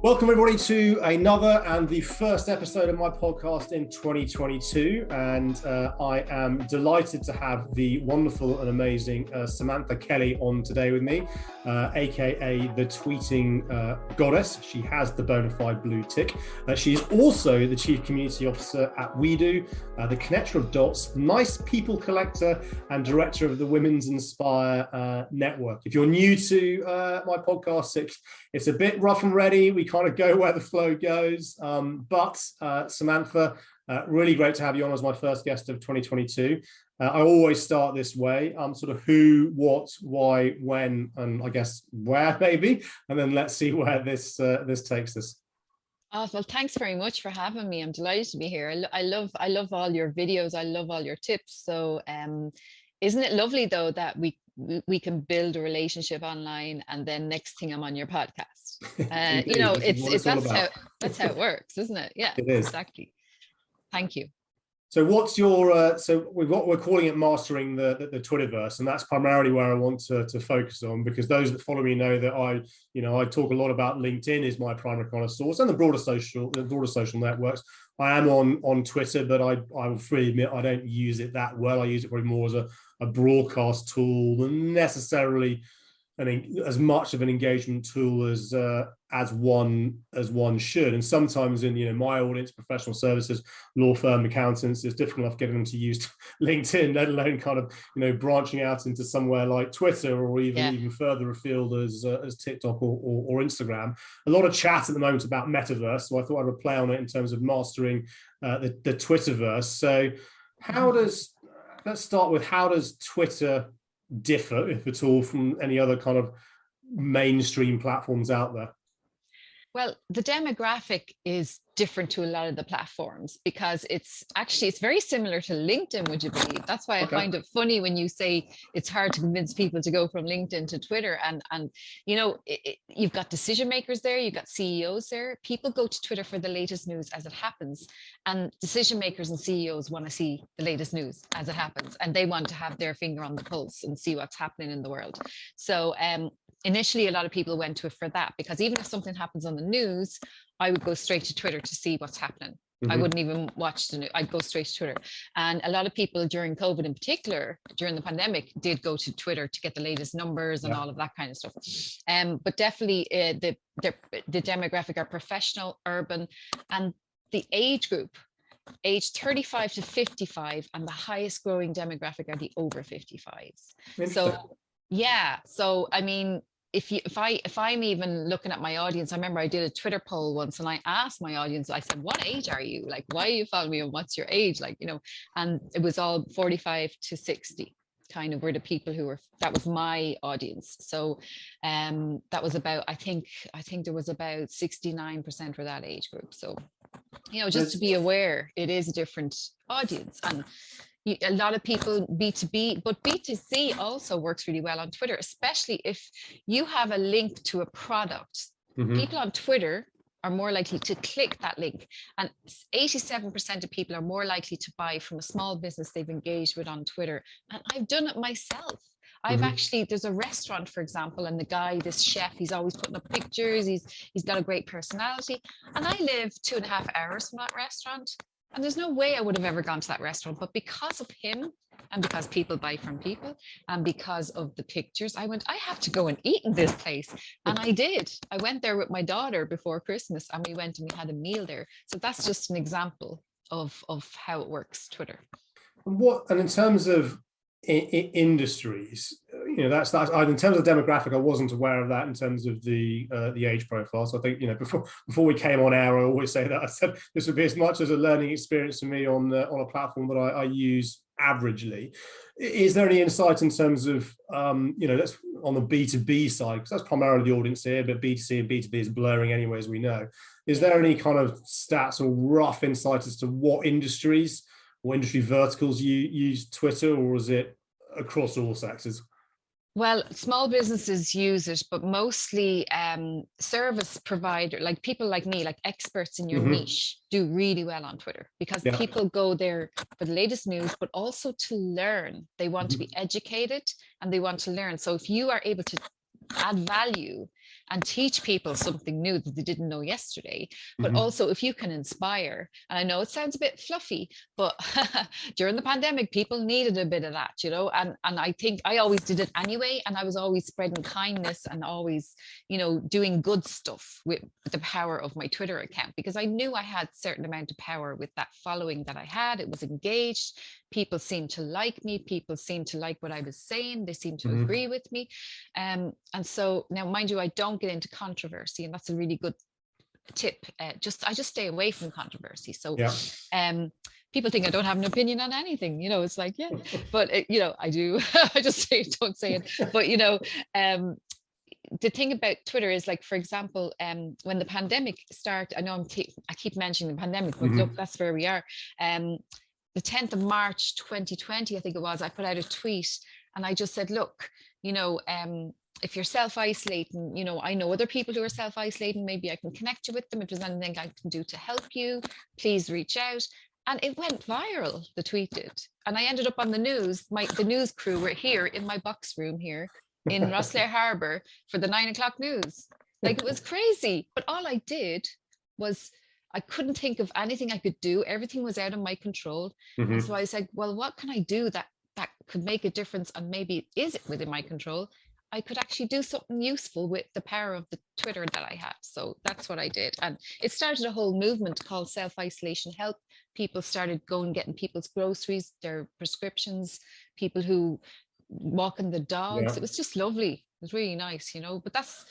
Welcome everybody to another and the first episode of my podcast in 2022, and I am delighted to have the wonderful and amazing Samantha Kelly on today with me, aka the tweeting goddess. She has the bona fide blue tick. She is also the Chief Community Officer at WeDo, the connector of dots, nice people collector, and director of the Women's Inspire network. If you're new to my podcast, it's a bit rough and ready. We kind of go where the flow goes. But Samantha, really great to have you on as my first guest of 2022. I always start this way, sort of who, what, why, when, and I guess where maybe, and then let's see where this takes us. Oh, well, thanks very much for having me. I'm delighted to be here. I love all your videos. I love all your tips. So isn't it lovely though that we can build a relationship online, and then next thing I'm on your podcast. That's how it works, isn't it? Yeah, it is. Exactly. Thank you. So what's your we're calling it mastering the Twitterverse, and that's primarily where I want to focus on, because those that follow me know that I talk a lot about LinkedIn is my primary kind of source, and the broader social networks. I am on Twitter, but I will freely admit I don't use it that well. I use it probably more as a broadcast tool than necessarily as much of an engagement tool as one should. And sometimes in my audience, professional services, law firm accountants, it's difficult enough getting them to use LinkedIn, let alone kind of branching out into somewhere like Twitter, or even further afield as TikTok or Instagram. A lot of chat at the moment about metaverse, so I thought I would play on it in terms of mastering the Twitterverse. So let's start with, how does Twitter differ, if at all, from any other kind of mainstream platforms out there? Well, the demographic is different to a lot of the platforms, because it's very similar to LinkedIn, would you believe? That's why I find it funny when you say it's hard to convince people to go from LinkedIn to Twitter. And you've got decision makers there, you've got CEOs there. People go to Twitter for the latest news as it happens, and decision makers and CEOs want to see the latest news as it happens, and they want to have their finger on the pulse and see what's happening in the world. So initially, a lot of people went to it for that, because even if something happens on the news, I would go straight to Twitter to see what's happening. Mm-hmm. I wouldn't even watch the news. I'd go straight to Twitter. And a lot of people during COVID in particular, during the pandemic, did go to Twitter to get the latest numbers and all of that kind of stuff. But definitely the demographic are professional, urban, and the age group, age 35 to 55, and the highest growing demographic are the over 55s. So yeah. So I mean, if I'm even looking at my audience, I remember I did a Twitter poll once, and I asked my audience, I said, what age are you? Like, why are you following me, and what's your age? Like, and it was all 45 to 60 kind of were the people that was my audience. So that was about, I think there was about 69% for that age group. So, just to be aware, it is a different audience. And a lot of people B2B, but B2C also works really well on Twitter, especially if you have a link to a product. Mm-hmm. People on Twitter are more likely to click that link, and 87% of people are more likely to buy from a small business they've engaged with on Twitter. And I've done it myself. I've actually, there's a restaurant, for example, and the guy, this chef, he's always putting up pictures. He's got a great personality, and I live 2.5 hours from that restaurant. And there's no way I would have ever gone to that restaurant, but because of him, and because people buy from people, and because of the pictures, I have to go and eat in this place. And I did. I went there with my daughter before Christmas, and we went and we had a meal there. So that's just an example of how it works, Twitter. And in terms of industries, that's in terms of demographic, I wasn't aware of that in terms of the age profile. So I think before we came on air, I always say that I said this would be as much as a learning experience for me on a platform that I use averagely. Is there any insight in terms of that's on the B2B side, because that's primarily the audience here, but B2C and B2B is blurring anyway, as we know. Is there any kind of stats or rough insight as to what industries or industry verticals you use Twitter, or is it across all sectors? Well, small businesses use it, but mostly service provider, like people like me, like experts in your niche, do really well on Twitter, because people go there for the latest news, but also to learn. They want to be educated and they want to learn. So if you are able to add value and teach people something new that they didn't know yesterday. But Mm-hmm. also, if you can inspire, and I know it sounds a bit fluffy, but during the pandemic, people needed a bit of that, you know, and I think I always did it anyway. And I was always spreading kindness and always, you know, doing good stuff with the power of my Twitter account, because I knew I had a certain amount of power with that following that I had. It was engaged. People seemed to like me. People seemed to like what I was saying. They seemed to agree with me. And so now, mind you, I don't get into controversy, and that's a really good tip. I just stay away from controversy. So people think I don't have an opinion on anything, you know. It's like, yeah, but you know, I do. I just say it, don't say it. But you know, the thing about Twitter is, like, for example, when the pandemic started, I know I keep mentioning the pandemic, but look, that's where we are. The 10th of March 2020, I think it was, I put out a tweet and I just said, look, you know, if you're self-isolating, you know, I know other people who are self-isolating, maybe I can connect you with them. If there's anything I can do to help you, please reach out. And it went viral, the tweet did. And I ended up on the news. The news crew were here in my box room here in Rosslare Harbour for the 9 o'clock news. Like, it was crazy. But all I did was, I couldn't think of anything I could do. Everything was out of my control. And so I said, well, what can I do that could make a difference? And maybe is it within my control? I could actually do something useful with the power of the Twitter that I had. So that's what I did. And it started a whole movement called Self-Isolation Help. People started going, getting people's groceries, their prescriptions, people who walking the dogs. Yeah. It was just lovely. It was really nice, you know. But that's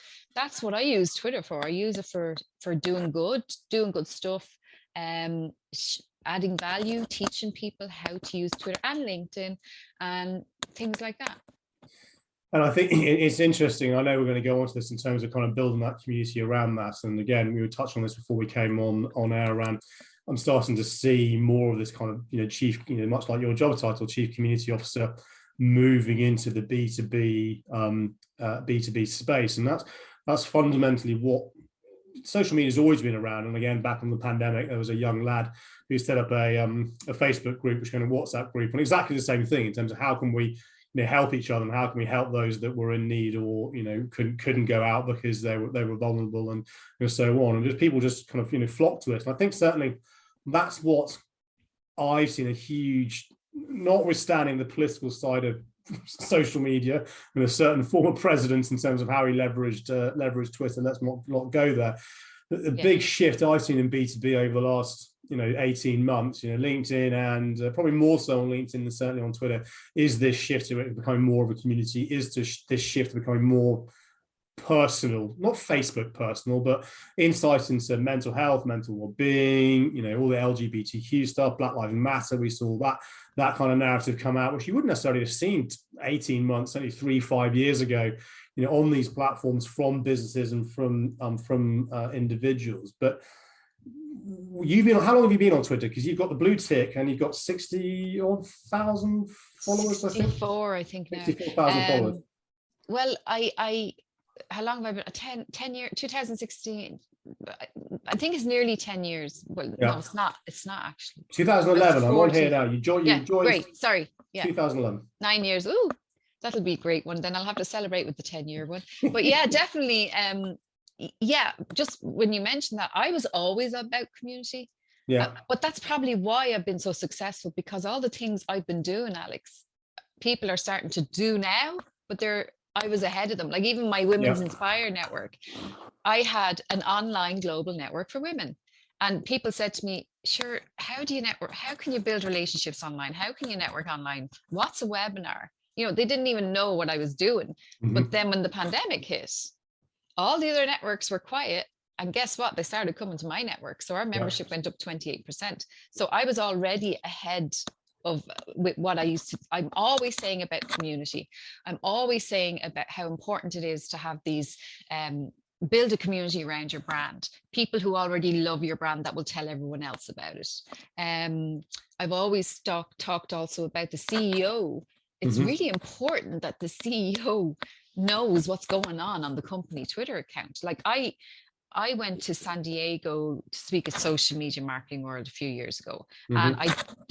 what I use Twitter for. I use it for doing good stuff, adding value, teaching people how to use Twitter and LinkedIn and things like that. And I think it's interesting. I know we're going to go on to this in terms of kind of building that community around that. And again, we were touching on this before we came on air around, I'm starting to see more of this kind of, you know, chief, you know, much like your job title, chief community officer, moving into the B2B space. And that's fundamentally what social media has always been around. And again, back in the pandemic, there was a young lad who set up a Facebook group, which kind of WhatsApp group, and exactly the same thing in terms of how can we, you know, help each other, and how can we help those that were in need or, you know, couldn't go out because they were vulnerable, and so on. And just people just kind of, you know, flock to it. And I think certainly that's what I've seen a huge, notwithstanding the political side of social media and a certain former president in terms of how he leveraged Twitter. Let's not go there. The big shift I've seen in B2B over the last, you know, 18 months, you know, LinkedIn and probably more so on LinkedIn than certainly on Twitter, is this shift to it becoming more of a community, is this shift to becoming more personal, not Facebook personal, but insights into mental health, mental well-being, you know, all the LGBTQ stuff, Black Lives Matter. We saw that kind of narrative come out, which you wouldn't necessarily have seen 18 months, only 3-5 years ago, you know, on these platforms from businesses and from individuals. But how long have you been on Twitter? Because you've got the blue tick and you've got 60,000 followers. 64, I think now. 64,000 followers. Well, how long have I been? 10 years, 2016. I think it's nearly 10 years. Well, no, it's not actually. 2011. I'm on here now. You joined. Great. Sorry. Yeah. 2011. 9 years. Ooh, that'll be a great one. Then I'll have to celebrate with the 10-year one. But yeah, definitely. Yeah, just when you mentioned that, I was always about community. Yeah. But that's probably why I've been so successful, because all the things I've been doing, Alex, people are starting to do now, but I was ahead of them. Like even my Women's Inspire network, I had an online global network for women. And people said to me, sure, how do you network? How can you build relationships online? How can you network online? What's a webinar? You know, they didn't even know what I was doing. But then when the pandemic hit, all the other networks were quiet. And guess what? They started coming to my network. So our membership went up 28%. So I was already ahead of what I used to. I'm always saying about community. I'm always saying about how important it is to have these, build a community around your brand. People who already love your brand that will tell everyone else about it. I've always talked also about the CEO. It's really important that the CEO knows what's going on the company Twitter account. Like I went to San Diego to speak at Social Media Marketing World a few years ago, Mm-hmm.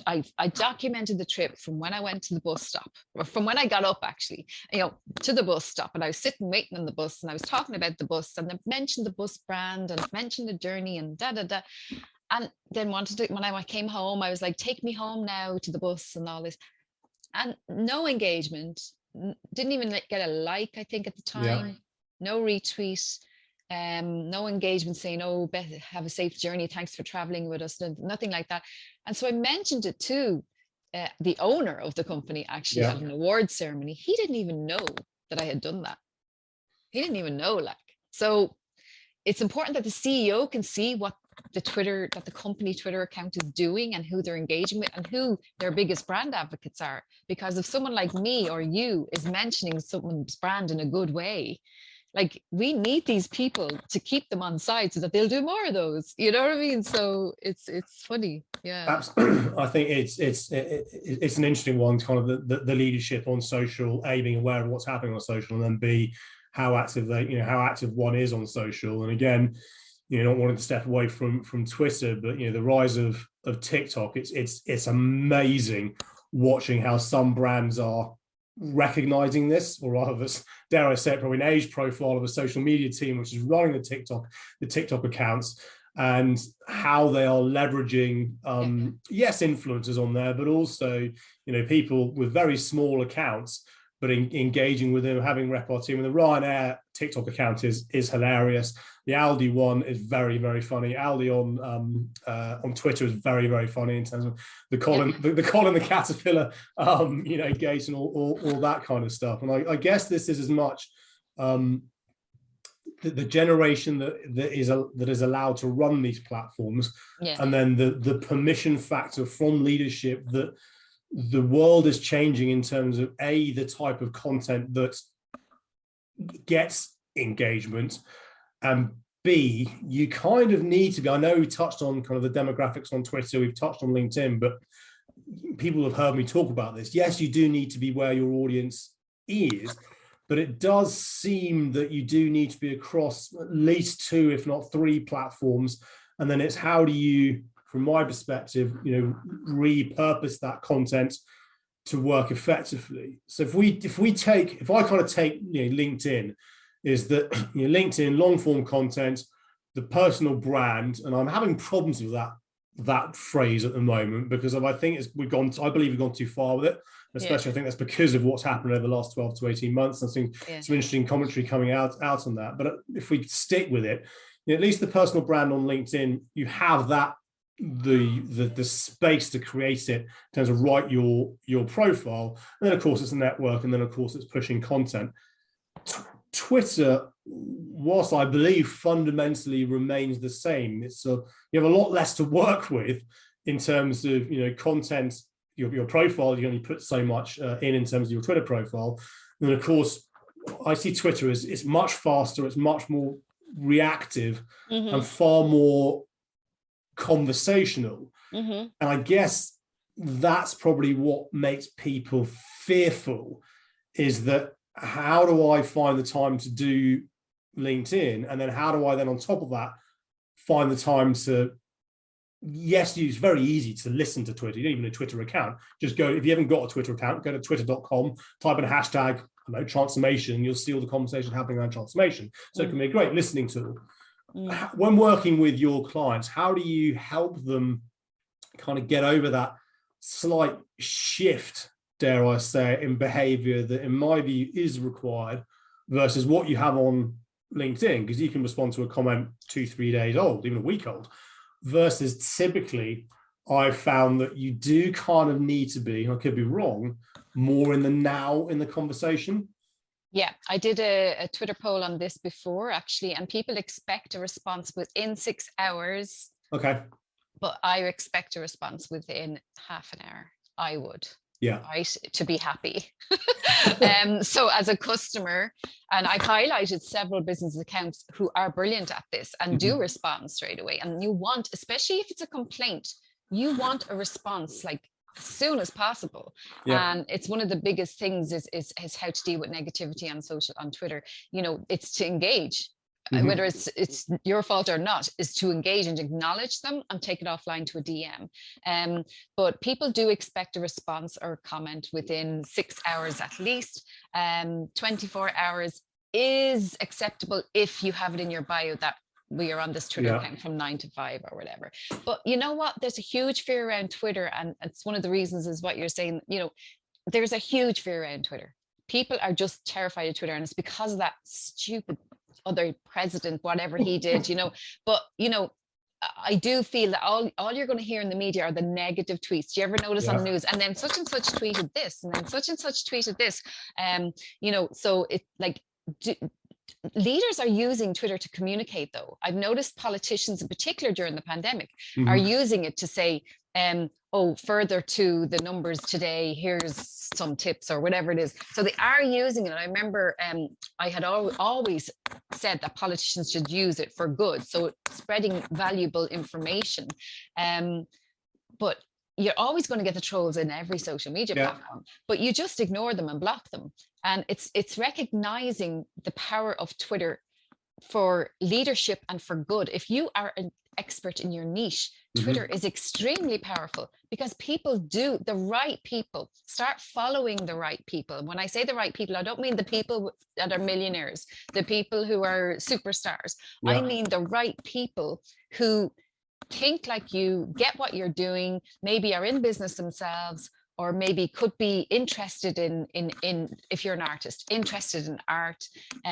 and I documented the trip from when I went to the bus stop, or from when I got up actually, to the bus stop, and I was sitting waiting on the bus, and I was talking about the bus, and I mentioned the bus brand and mentioned the journey and da da da, and then when I came home, I was like, take me home now to the bus and all this, and no engagement, didn't even get a like, I think at the time. Yeah. No retweet, no engagement saying, oh, Beth, have a safe journey, thanks for traveling with us, nothing like that. And so I mentioned it to the owner of the company, actually, at an award ceremony. He didn't even know that I had done that. He didn't even know, like. So it's important that the CEO can see what the company Twitter account is doing and who they're engaging with and who their biggest brand advocates are. Because if someone like me or you is mentioning someone's brand in a good way, like, we need these people to keep them on side so that they'll do more of those. You know what I mean? So it's funny. Yeah. I think it's an interesting one, kind of the leadership on social, A, being aware of what's happening on social, and then B, how active how active one is on social. And again, not wanting to step away from Twitter, but the rise of TikTok, it's amazing watching how some brands are recognizing this, or rather, dare I say it, probably an age profile of a social media team which is running the TikTok accounts, and how they are leveraging yes, influencers on there, but also people with very small accounts, but engaging with them, having repartee. The Ryanair TikTok account is hilarious. The Aldi one is very, very funny. Aldi on Twitter is very, very funny in terms of the Colin the Caterpillar engaged and all that kind of stuff. And I guess this is as much the generation that is allowed to run these platforms, and then the permission factor from leadership that the world is changing in terms of A, the type of content that gets engagement, and B, you kind of need to be, I know we touched on kind of the demographics on Twitter, we've touched on LinkedIn, but people have heard me talk about this. Yes, you do need to be where your audience is, but it does seem that you do need to be across at least 2, if not 3 platforms. And then it's how do you, from my perspective, repurpose that content to work effectively. So if I kind of take LinkedIn, is that LinkedIn, long form content, the personal brand, and I'm having problems with that phrase at the moment, because I think I believe we've gone too far with it, especially I think that's because of what's happened over the last 12 to 18 months. I think some interesting commentary coming out on that. But if we stick with it, at least the personal brand on LinkedIn, you have that the space to create it in terms of write your profile, and then of course it's a network, and then of course it's pushing content. Twitter, whilst I believe fundamentally remains the same, you have a lot less to work with in terms of content. Your profile, you only put so much in terms of your Twitter profile, and then of course I see Twitter as it's much faster, it's much more reactive, and far more conversational. And I guess that's probably what makes people fearful, is that how do I find the time to do LinkedIn, and then how do I then on top of that find the time to, yes, it's very easy to listen to Twitter. You don't even need a Twitter account. Just go, if you haven't got a Twitter account, go to twitter.com, type in a hashtag, transformation, you'll see all the conversation happening around transformation. So it can be a great listening tool. When working with your clients, how do you help them kind of get over that slight shift, dare I say, in behavior that in my view is required versus what you have on LinkedIn? Because you can respond to a comment 2-3 days old, even a week old, versus typically I've found that you do kind of need to be, and I could be wrong, more in the now in the conversation. Yeah, I did a Twitter poll on this before, actually, and people expect a response within 6 hours. Okay. But I expect a response within half an hour. I would. Yeah. Right, to be happy. So as a customer, and I've highlighted several business accounts who are brilliant at this and do respond straight away. And you want, especially if it's a complaint, you want a response like as soon as possible. And it's one of the biggest things is how to deal with negativity on Twitter. It's to engage. whether it's your fault or not, is to engage and acknowledge them and take it offline to a DM. But people do expect a response or comment within 6 hours at least. 24 hours is acceptable if you have it in your bio that we are on this Twitter account from 9 to 5 or whatever. But you know what? There's a huge fear around Twitter, and it's one of the reasons is what you're saying. There's a huge fear around Twitter. People are just terrified of Twitter, and it's because of that stupid other president, whatever he did, But I do feel that all you're going to hear in the media are the negative tweets. Do you ever notice on the news? And then such and such tweeted this, and then such and such tweeted this. So it like leaders are using Twitter to communicate, though. I've noticed politicians in particular during the pandemic are using it to say, further to the numbers today, here's some tips or whatever it is. So they are using it. I remember I had always said that politicians should use it for good. So spreading valuable information. But you're always going to get the trolls in every social media platform, but you just ignore them and block them. And it's recognizing the power of Twitter for leadership and for good. If you are an expert in your niche, Twitter is extremely powerful, because the right people start following the right people. And when I say the right people, I don't mean the people that are millionaires, the people who are superstars. I mean the right people who think like you, get what you're doing, maybe are in business themselves, or maybe could be interested in if you're an artist, interested in art.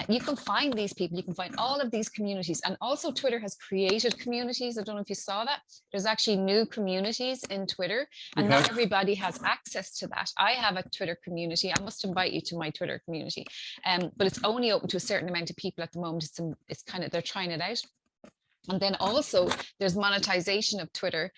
You can find these people, you can find all of these communities. And also Twitter has created communities. I don't know if you saw that. There's actually new communities in Twitter, and not everybody has access to that. I have a Twitter community. I must invite you to my Twitter community. But it's only open to a certain amount of people at the moment. It's kind of, they're trying it out. And then also there's monetization of Twitter,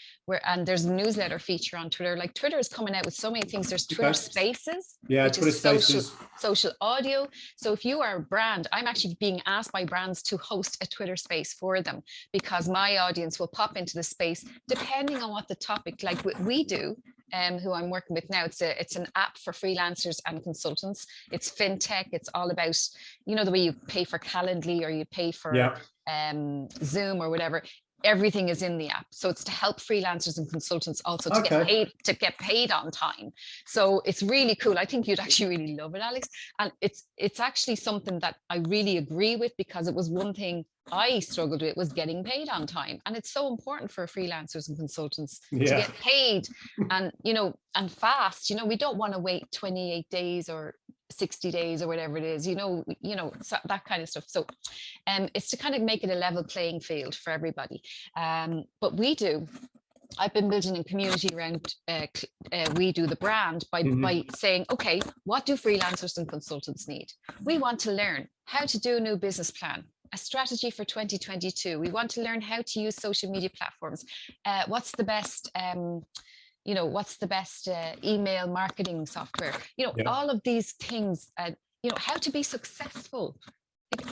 and there's a newsletter feature on Twitter. Like Twitter is coming out with so many things. There's Twitter Spaces, which Twitter is Spaces. social audio. So if you are a brand, I'm actually being asked by brands to host a Twitter space for them, because my audience will pop into the space depending on what the topic, like what we do. Who I'm working with now, it's an app for freelancers and consultants. It's fintech. It's all about, the way you pay for Calendly or you pay for Zoom or whatever. Everything is in the app. So it's to help freelancers and consultants also to get paid on time. So it's really cool. I think you'd actually really love it, Alex. And it's actually something that I really agree with, because it was one thing I struggled with, was getting paid on time. And it's so important for freelancers and consultants to get paid and, and fast. We don't want to wait 28 days or 60 days or whatever it is, so that kind of stuff. So it's to kind of make it a level playing field for everybody. But I've been building a community around We Do the brand by saying, okay, what do freelancers and consultants need? We want to learn how to do a new business plan, a strategy for 2022. We want to learn how to use social media platforms. What's the best email marketing software? All of these things, how to be successful,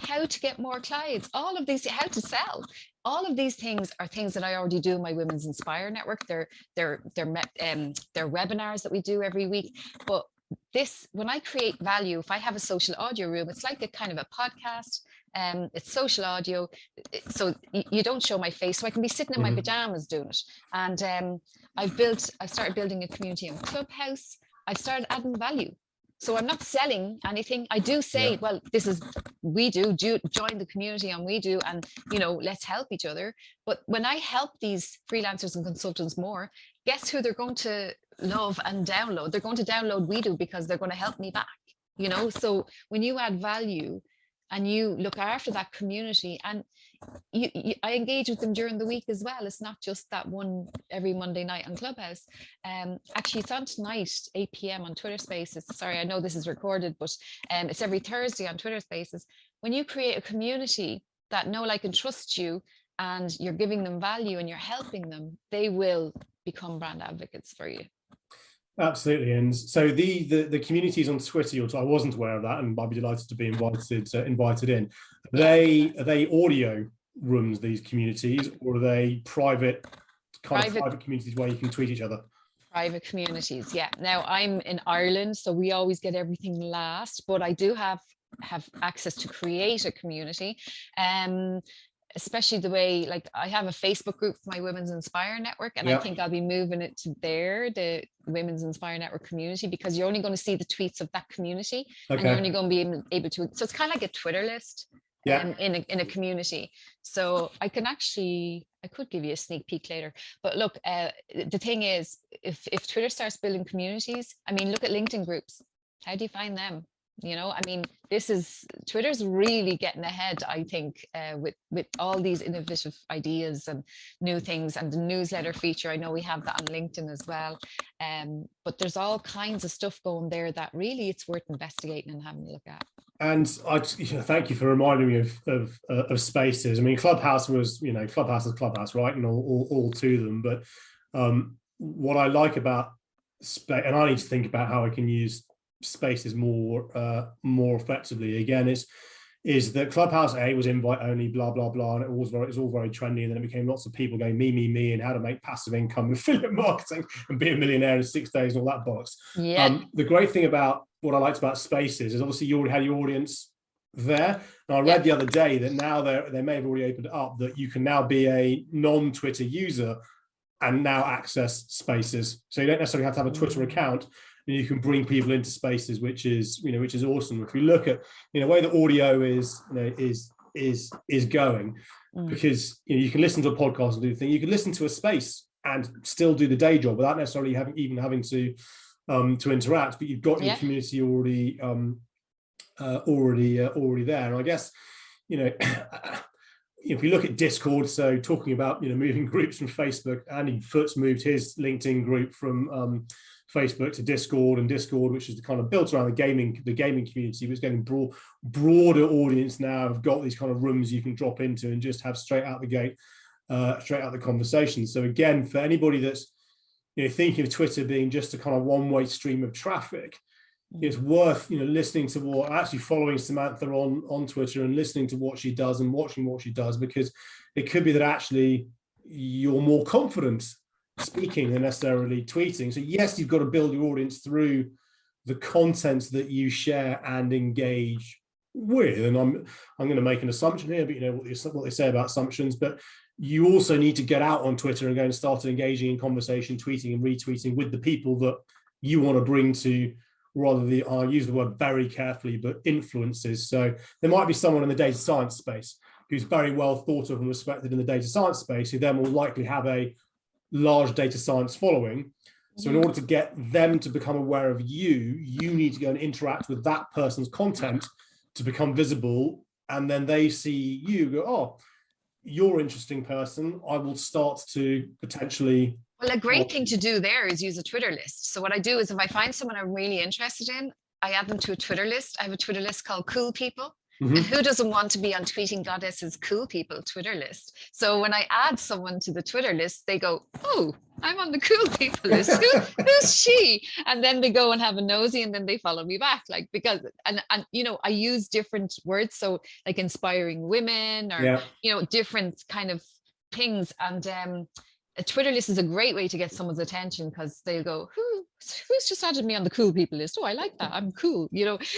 how to get more clients, all of these, how to sell. All of these things are things that I already do in my Women's Inspire network. They're webinars that we do every week. But when I create value, if I have a social audio room, it's like a kind of a podcast. It's social audio, so you don't show my face, so I can be sitting in my pajamas doing it. And I've started building a community on Clubhouse. I've started adding value. So I'm not selling anything. I do say, well, this is We Do, join the community on We Do, and let's help each other. But when I help these freelancers and consultants more, guess who they're going to love and download? They're going to download We Do because they're going to help me back. So when you add value and you look after that community, and I engage with them during the week as well. It's not just that one every Monday night on Clubhouse. Actually, it's on tonight, 8 p.m. on Twitter Spaces. Sorry, I know this is recorded, but it's every Thursday on Twitter Spaces. When you create a community that know, like, and trust you, and you're giving them value and you're helping them, they will become brand advocates for you. Absolutely. And so the communities on Twitter, I wasn't aware of that, and I'd be delighted to be invited in. Are they audio rooms, these communities, or are they private communities where you can tweet each other? Private communities, yeah. Now I'm in Ireland, so we always get everything last, but I do have have access to create a community. Especially the way, like, I have a Facebook group for my Women's Inspire Network, and I think I'll be moving it to there, the Women's Inspire Network community, because you're only going to see the tweets of that community, and you're only going to be able to. So it's kind of like a Twitter list, in a community. So I could give you a sneak peek later. But look, the thing is, if Twitter starts building communities, I mean, look at LinkedIn groups. How do you find them? You know, I mean, Twitter's really getting ahead, I think, with all these innovative ideas and new things, and the newsletter feature. I know we have that on LinkedIn as well. But there's all kinds of stuff going there that really it's worth investigating and having a look at. And thank you for reminding me of Spaces. I mean, Clubhouse was, Clubhouse is Clubhouse, right? And all to them. But what I like about Space, and I need to think about how I can use Spaces more effectively. Again, is that Clubhouse was invite only, blah blah blah, and it was all very trendy, and then it became lots of people going me, and how to make passive income and affiliate marketing and be a millionaire in 6 days and all that box. The great thing about what I liked about Spaces is obviously you already had your audience there, and I read the other day that now they may have already opened it up that you can now be a non-Twitter user and now access Spaces, so you don't necessarily have to have a Twitter account. And you can bring people into Spaces, which is awesome. If we look at the way the audio is going, because you can listen to a podcast and do the thing. You can listen to a space and still do the day job without necessarily having to interact. But you've got your community already there. And I guess if we look at Discord, so talking about moving groups from Facebook, Andy Foots moved his LinkedIn group from Facebook to Discord, and Discord, which is kind of built around the gaming community, was getting broader audience now. Have got these kind of rooms you can drop into and just have straight out the gate, straight out the conversation. So again, for anybody that's thinking of Twitter being just a kind of one-way stream of traffic, it's worth listening to what, actually following Samantha on Twitter and listening to what she does and watching what she does, because it could be that actually you're more confident speaking than necessarily tweeting. So yes, you've got to build your audience through the content that you share and engage with. And I'm going to make an assumption here, but what they say about assumptions, but you also need to get out on Twitter and go and start engaging in conversation, tweeting and retweeting with the people that you want to bring to, rather the, I use the word very carefully, but influences. So there might be someone in the data science space who's very well thought of and respected in the data science space, who then will likely have a large data science following. So in order to get them to become aware of you, you need to go and interact with that person's content to become visible. And then they see you, go, oh, you're an interesting person. I will start to potentially... Well, a great thing to do there is use a Twitter list. So what I do is, if I find someone I'm really interested in, I add them to a Twitter list. I have a Twitter list called Cool People. And who doesn't want to be on Tweeting Goddess's Cool People Twitter list? So when I add someone to the Twitter list, they go, oh, I'm on the Cool People list. Who's she? And then they go and have a nosy, and then they follow me back. Like, because, and I use different words. So like inspiring women, or, different kind of things. And a Twitter list is a great way to get someone's attention, because they'll go, who's just added me on the cool people list? Oh, I like that. I'm cool,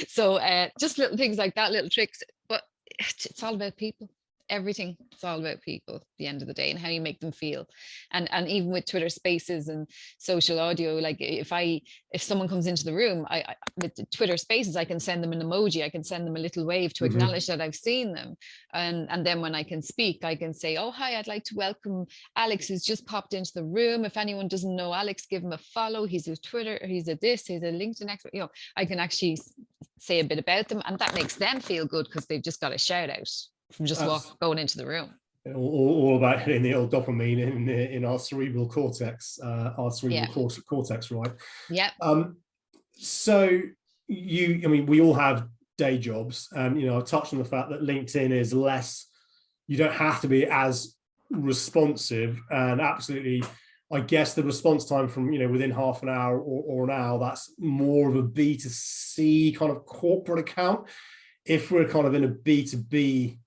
So just little things like that, little tricks. But it's all about people. Everything, it's all about people at the end of the day, and how you make them feel. And even with Twitter Spaces and social audio, like if someone comes into the room, I with the Twitter Spaces, I can send them an emoji, I can send them a little wave to acknowledge that I've seen them. And then when I can speak, I can say, oh, hi, I'd like to welcome Alex, who's just popped into the room. If anyone doesn't know Alex, give him a follow. He's a Twitter, he's a this, he's a LinkedIn expert. I can actually say a bit about them, and that makes them feel good, because they've just got a shout out from just going into the room. All about hitting the old dopamine in our cerebral cortex, cortex, right? Yeah. So we all have day jobs, and I've touched on the fact that LinkedIn is less. You don't have to be as responsive, and absolutely, I guess the response time from within half an hour or an hour, that's more of a B2C kind of corporate account. If we're kind of in a B2B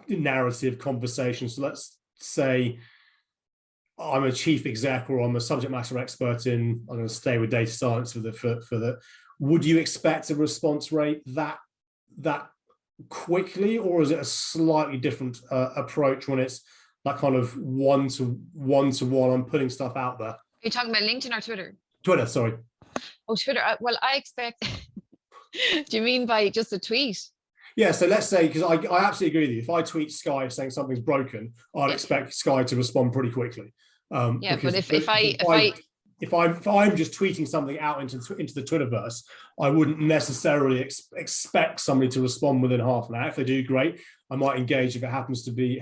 narrative conversation, so let's say I'm a chief exec, or I'm a subject matter expert in, I'm going to stay with data science for the would you expect a response rate that that quickly, or is it a slightly different approach when it's that kind of one to one? I'm putting stuff out there. Are you talking about LinkedIn or Twitter? Twitter, sorry. Oh, Twitter. Well, I expect. Do you mean by just a tweet? Yeah, so let's say, because I absolutely agree with you. If I tweet Sky saying something's broken, I'd expect Sky to respond pretty quickly. Yeah, but if I'm just tweeting something out into the Twitterverse, I wouldn't necessarily expect somebody to respond within half an hour. If they do, great. I might engage if it happens to be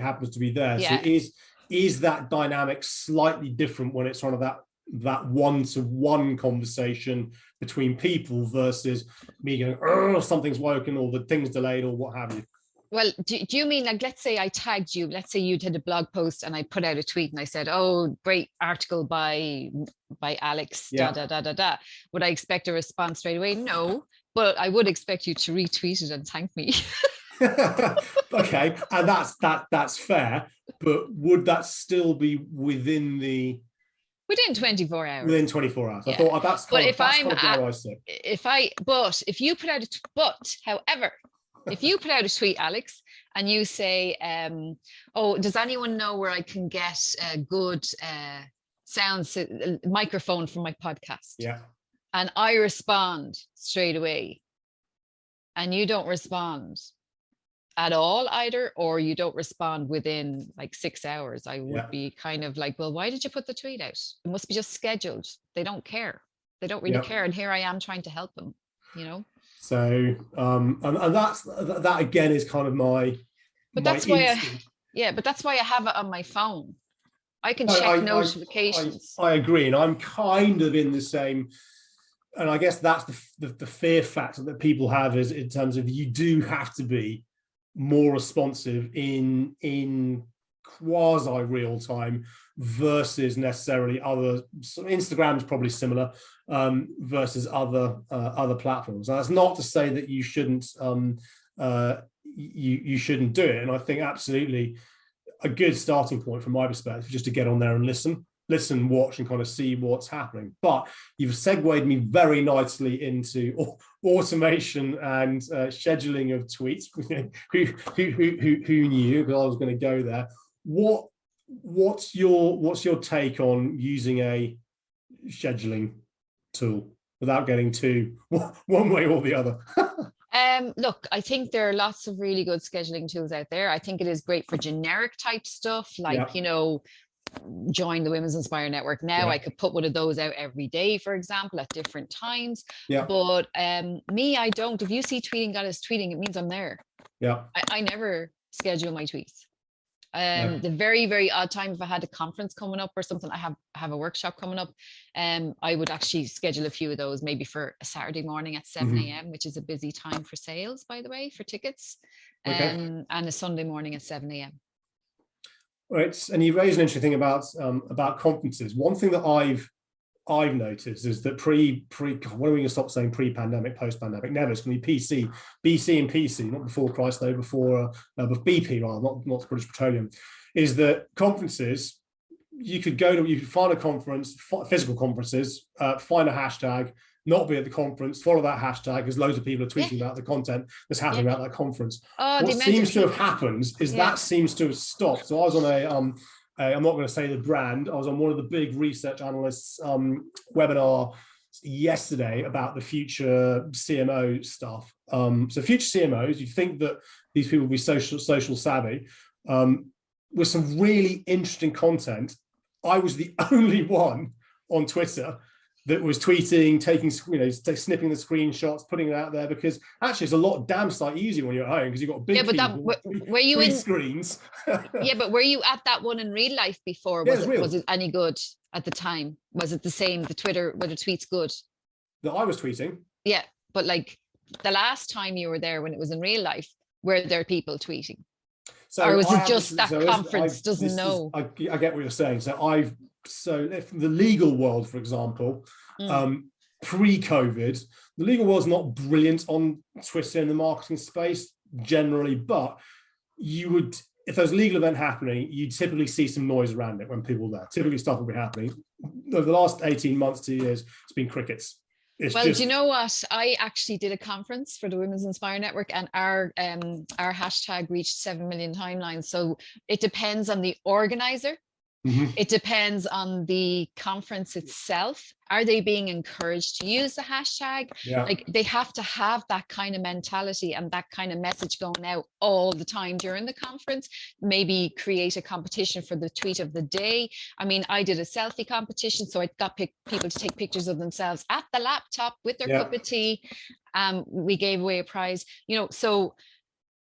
there. Yeah. So is that dynamic slightly different when it's sort of that one-to-one conversation between people versus me going, oh, something's woken, or the thing's delayed, or what have you? Well, do you mean, like, let's say I tagged you, let's say you did a blog post and I put out a tweet and I said, oh, great article by Alex, da, da, da, da, da. Would I expect a response straight away? No, but I would expect you to retweet it and thank me. Okay, and that's fair, but would that still be within 24 hours? Within 24 hours. Yeah. I thought that's kind of where I sit. However, if you put out a tweet, Alex, and you say, oh, does anyone know where I can get a good microphone for my podcast? Yeah. And I respond straight away, and you don't respond at all either, or you don't respond within like 6 hours, I would be kind of like, well, why did you put the tweet out? It must be just scheduled. They don't care. They don't really care. And here I am trying to help them, you know? So, and that again is kind of my. But that's why I have it on my phone. I can check notifications. I agree, and I'm kind of in the same. And I guess that's the fear factor that people have, is in terms of you do have to be more responsive in quasi real time versus necessarily other. So Instagram is probably similar versus other platforms. And that's not to say that you shouldn't you shouldn't do it. And I think absolutely a good starting point from my perspective is just to get on there and listen, watch, and kind of see what's happening. But you've segued me very nicely into automation and scheduling of tweets. who knew? Because I was going to go there. What's your take on using a scheduling tool without getting too one way or the other? Look, I think there are lots of really good scheduling tools out there. I think it is great for generic type stuff, like, you know, join the Women's Inspire Network now. I could put one of those out every day, for example, at different times. But me, I don't. If you see tweeting got us tweeting, it means I'm there. I never schedule my tweets. The very, very odd time, if I had a conference coming up or something, I have a workshop coming up, I would actually schedule a few of those, maybe for a Saturday morning at 7 a.m., which is a busy time for sales, by the way, for tickets, and a Sunday morning at 7 a.m. Right, and you raised an interesting thing about conferences. One thing that I've noticed is that when are we going to stop saying pre-pandemic, post-pandemic? Never. It's going to be BC and PC, not before Christ, though, before BP, rather, not British Petroleum. Is that conferences, you could find a conference, physical conferences, find a hashtag, not be at the conference, follow that hashtag, because loads of people are tweeting about the content that's happening about that conference. What seems to have happened is that seems to have stopped. So I was on I'm not going to say the brand, I was on one of the big research analysts webinar yesterday about the future CMO stuff. So future CMOs, you'd think that these people would be social savvy, with some really interesting content. I was the only one on Twitter that was tweeting, taking, snipping the screenshots, putting it out there, because actually it's a lot damn sight easier when you're at home, because you've got big were you in screens. But were you at that one in real life before? Was it any good at the time? Was it the same? Were the tweets good? That I was tweeting? Yeah, but like the last time you were there, when it was in real life, were there people tweeting? Or was it just that conference doesn't know? I get what you're saying. So if the legal world, for example, pre-COVID, the legal world's not brilliant on Twitter in the marketing space generally, but you would, if there's a legal event happening, you'd typically see some noise around it when people are there. Typically stuff will be happening. Over the last 18 months, 2 years, it's been crickets. Well, do you know what? I actually did a conference for the Women's Inspire Network, and our hashtag reached 7 million timelines. So it depends on the organizer. Mm-hmm. It depends on the conference itself. Are they being encouraged to use the hashtag? Yeah. Like, they have to have that kind of mentality and that kind of message going out all the time during the conference. Maybe create a competition for the tweet of the day. I mean, I did a selfie competition, so I got people to take pictures of themselves at the laptop with their cup of tea. We gave away a prize, so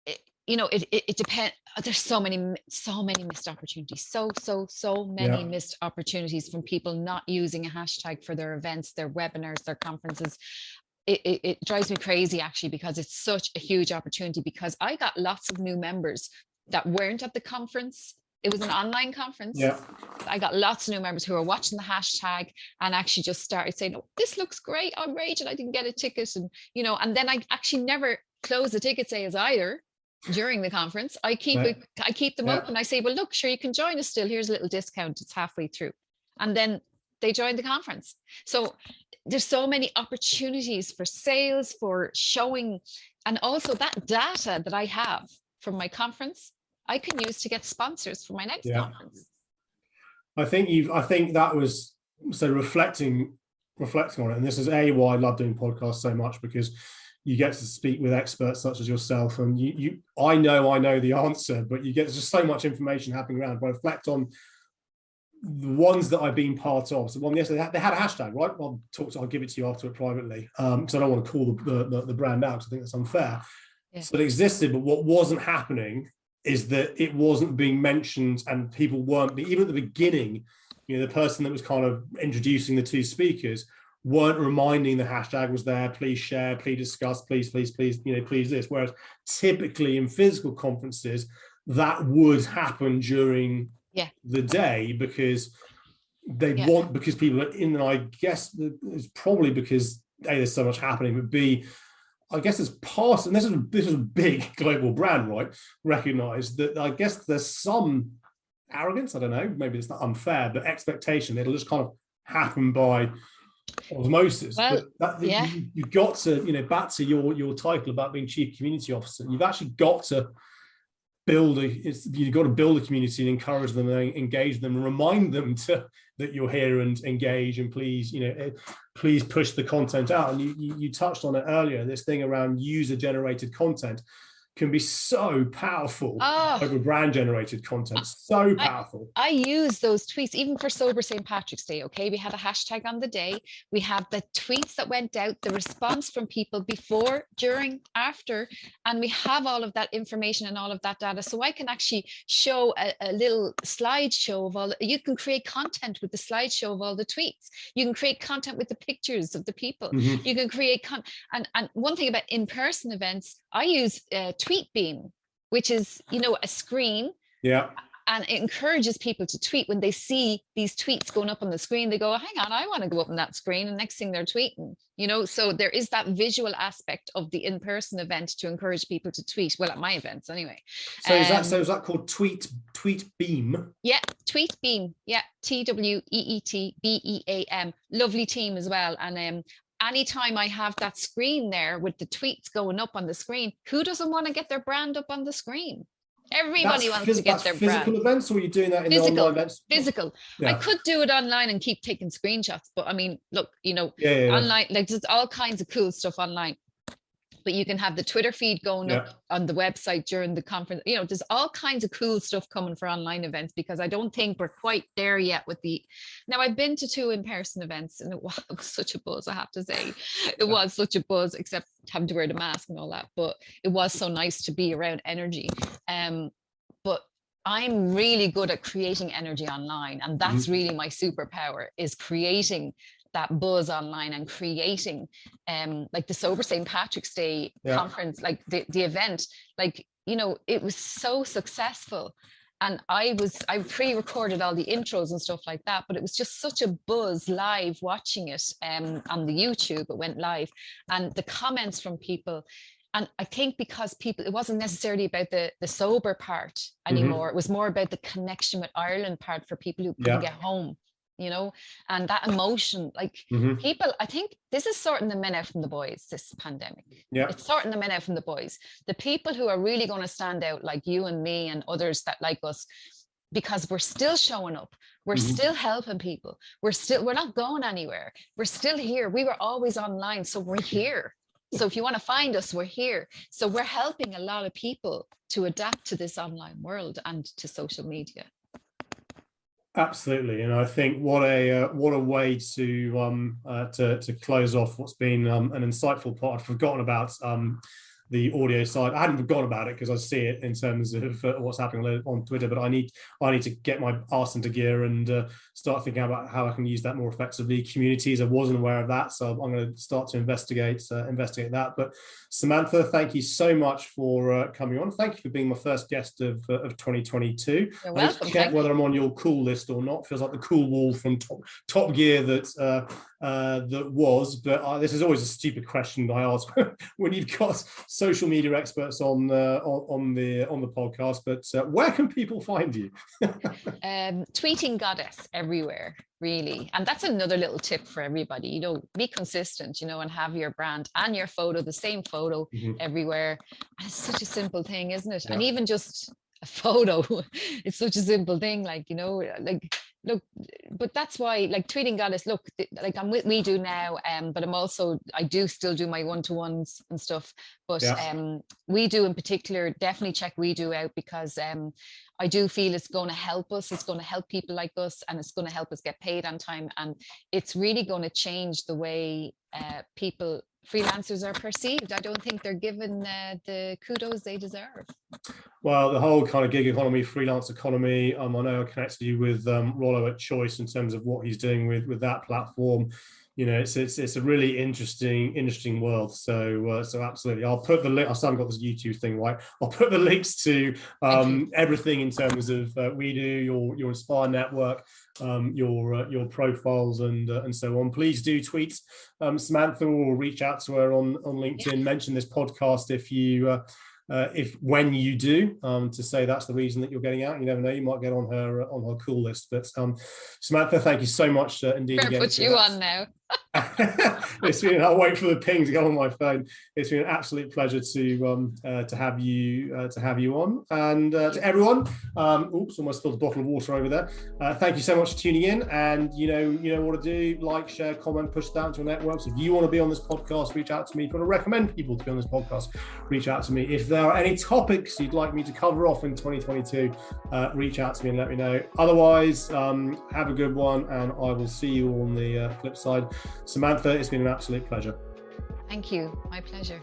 it depends. There's so many missed opportunities, so many missed opportunities from people not using a hashtag for their events, their webinars, their conferences. It drives me crazy, actually, because it's such a huge opportunity, because I got lots of new members that weren't at the conference. It was an online conference. Yeah. I got lots of new members who are watching the hashtag and actually just started saying, "Oh, this looks great. I'm raging. I didn't get a ticket." And then I actually never close the ticket sales either. During the conference, I keep them open. I say, "Well, look, sure, you can join us still. Here's a little discount. It's halfway through." And then they join the conference. So there's so many opportunities for sales, for showing, and also that data that I have from my conference, I can use to get sponsors for my next conference. I think that was, so reflecting on it, and this is why I love doing podcasts so much, because you get to speak with experts such as yourself, and I know the answer, but you get just so much information happening around. But I reflect on the ones that I've been part of. So one yesterday, they had a hashtag, right? I'll give it to you after it privately, because I don't want to call the brand out, because I think that's unfair. Yeah. So it existed, but what wasn't happening is that it wasn't being mentioned, and people weren't, even at the beginning, the person that was kind of introducing the two speakers weren't reminding the hashtag was there. Please share, please discuss, please, please this. Whereas typically in physical conferences, that would happen during the day, because because people are in, and I guess it's probably because A, there's so much happening, but B, I guess it's past, and this is a big global brand, right? Recognize that, I guess there's some arrogance, I don't know, maybe it's not unfair, but expectation, it'll just kind of happen by osmosis. Well, but you've got to, back to your title about being chief community officer, you've actually got to build you've got to build a community and encourage them and engage them and remind them that you're here and engage, and please push the content out. And you touched on it earlier, this thing around user generated content can be so powerful over brand generated content. So powerful. I use those tweets even for Sober St. Patrick's Day. Okay, we had a hashtag on the day. We have the tweets that went out, the response from people before, during, after, and we have all of that information and all of that data. So I can actually show a little slideshow of you can create content with the slideshow of all the tweets. You can create content with the pictures of the people. Mm-hmm. You can create and one thing about in-person events, I use TweetBeam, which is, a screen. Yeah. And it encourages people to tweet when they see these tweets going up on the screen. They go, hang on, I want to go up on that screen. And next thing they're tweeting, so there is that visual aspect of the in-person event to encourage people to tweet. Well, at my events anyway. So is that called TweetBeam? Yeah, TweetBeam. Yeah, TweetBeam. Lovely team as well. And anytime I have that screen there with the tweets going up on the screen, who doesn't want to get their brand up on the screen? Everybody wants to get their physical brand. Events, or are you doing that in the online events? Physical. Yeah. I could do it online and keep taking screenshots, but I mean, look, online, like there's all kinds of cool stuff online. But you can have the Twitter feed going up on the website during the conference. There's all kinds of cool stuff coming for online events, because I don't think we're quite there yet with now I've been to 2 in-person events, and it was such a buzz, I have to say. It was such a buzz, except having to wear the mask and all that, but it was so nice to be around energy. But I'm really good at creating energy online, and that's really my superpower, is creating that buzz online and creating like the Sober St. Patrick's Day conference, like the event, it was so successful. And I pre-recorded all the intros and stuff like that, but it was just such a buzz live watching it on the YouTube. It went live, and the comments from people. And I think because it wasn't necessarily about the sober part anymore. It was more about the connection with Ireland part for people who couldn't get home. you know, and that emotion, like people, I think this is sorting the men out from the boys, this pandemic. Yeah. It's sorting the men out from the boys. The people who are really going to stand out, like you and me and others that like us, because we're still showing up, we're still helping people, we're not going anywhere, we're still here. We were always online, so we're here. So if you want to find us, we're here. So we're helping a lot of people to adapt to this online world and to social media. Absolutely, and I think what a way to close off what's been an insightful part. I'd forgotten about the audio side. I hadn't forgotten about it because I see it in terms of what's happening on Twitter, but I need to get my arse into gear and start thinking about how I can use that more effectively. Communities, I wasn't aware of that, so I'm going to start to investigate that. But Samantha, thank you so much for coming on. Thank you for being my first guest of 2022. You're welcome. I need to check whether I'm on your cool list or not. Feels like the cool wall from Top Gear that was, but this is always a stupid question I ask when you've got social media experts on the podcast. But where can people find you? Tweeting Goddess everywhere, really. And that's another little tip for everybody. You know, be consistent, you know, and have your brand and your photo, the same photo everywhere. And it's such a simple thing, isn't it? Yeah. And even just a photo, it's such a simple thing, like, you know, like, look, but that's why, like, Tweeting Goddess, look, like I'm with We Do now, but I do still do my one-to-ones and stuff, but We Do in particular, definitely check We Do out, because I do feel it's going to help us, it's going to help people like us, and it's going to help us get paid on time, and it's really going to change the way freelancers are perceived. I don't think they're given the kudos they deserve. Well, the whole kind of gig economy, freelance economy, I know I connected you with Rollo at Choice in terms of what he's doing with that platform. You know, it's a really interesting world. So absolutely, I'll put the link. I still haven't got this YouTube thing right. I'll put the links to everything in terms of We Do, your Inspire network, your profiles, and so on. Please do tweet Samantha, or reach out to her on LinkedIn. Mention this podcast when you do, to say that's the reason that you're getting out. You never know, you might get on her cool list. But Samantha, thank you so much indeed. Better put you on now. I'll wait for the ping to go on my phone. It's been an absolute pleasure to have you on, and to everyone. Oops, almost spilled a bottle of water over there. Thank you so much for tuning in, and you know what to do: like, share, comment, push that into your networks. If you want to be on this podcast, reach out to me. If you want to recommend people to be on this podcast, reach out to me. If there are any topics you'd like me to cover off in 2022, reach out to me and let me know. Otherwise, have a good one, and I will see you on the flip side. Samantha, it's been an absolute pleasure. Thank you. My pleasure.